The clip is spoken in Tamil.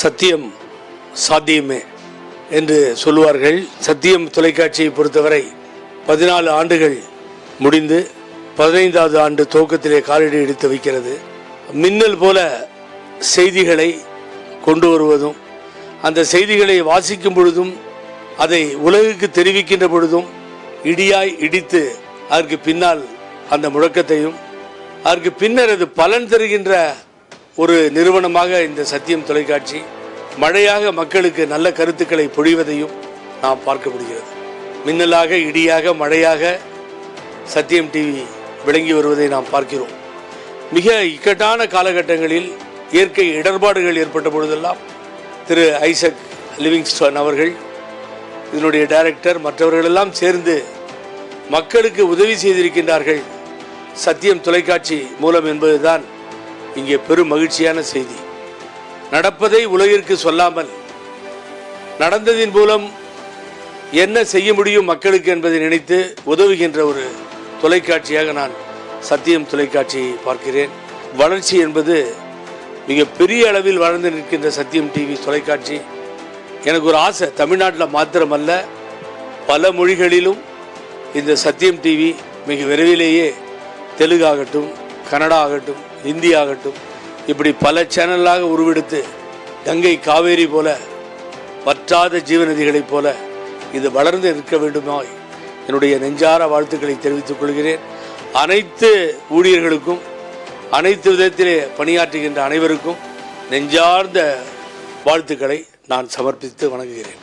சத்தியம் சாத்தியமே என்று சொல்லுவார்கள். சத்தியம் தொலைக்காட்சியை பொறுத்தவரை 14 ஆண்டுகள் முடிந்து 15வது ஆண்டு துவக்கத்திலே காலடி எடுத்து வைக்கிறது. மின்னல் போல செய்திகளை கொண்டு வருவதும், அந்த செய்திகளை வாசிக்கும் பொழுதும், அதை உலகுக்கு தெரிவிக்கின்ற பொழுதும் இடியாய் இடித்து அதற்கு பின்னால் அந்த முழக்கத்தையும், அதற்கு பின்னர் அது பலன் தருகின்ற ஒரு நிறுவனமாக இந்த சத்தியம் தொலைக்காட்சி மழையாக மக்களுக்கு நல்ல கருத்துக்களை பொழிவதையும் நாம் பார்க்க முடிகிறது. மின்னலாக, இடியாக, மழையாக சத்தியம் டிவி விளங்கி வருவதை நாம் பார்க்கிறோம். மிக இக்கட்டான காலகட்டங்களில் இயற்கை இடர்பாடுகள் ஏற்பட்ட பொழுதெல்லாம் திரு ஐசக் லிவிங்ஸ்டன் அவர்கள், இதனுடைய டைரக்டர், மற்றவர்களெல்லாம் சேர்ந்து மக்களுக்கு உதவி செய்திருக்கின்றார்கள் சத்தியம் தொலைக்காட்சி மூலம் என்பதுதான் இங்கே பெரும் மகிழ்ச்சியான செய்தி. நடப்பதை உலகிற்கு சொல்லாமல் நடந்ததின் மூலம் என்ன செய்ய முடியும் மக்களுக்கு என்பதை நினைத்து உதவுகின்ற ஒரு தொலைக்காட்சியாக நான் சத்தியம் தொலைக்காட்சியை பார்க்கிறேன். வளர்ச்சி என்பது மிக பெரிய அளவில் வளர்ந்து நிற்கின்ற சத்தியம் டிவி தொலைக்காட்சி. எனக்கு ஒரு ஆசை, தமிழ்நாட்டில் மாத்திரமல்ல பல மொழிகளிலும் இந்த சத்தியம் டிவி மிக விரைவிலேயே தெலுங்கு ஆகட்டும், கன்னடா ஆகட்டும், ஹிந்தி ஆகட்டும், இப்படி பல சேனலாக உருவெடுத்து கங்கை காவேரி போல வற்றாத ஜீவநதிகளைப் போல இது வளர்ந்து இருக்க வேண்டுமா என்னுடைய நெஞ்சார வாழ்த்துக்களை தெரிவித்துக் கொள்கிறேன். அனைத்து ஊழியர்களுக்கும், அனைத்து விதத்திலே பணியாற்றுகின்ற அனைவருக்கும் நெஞ்சார்ந்த வாழ்த்துக்களை நான் சமர்ப்பித்து வணங்குகிறேன்.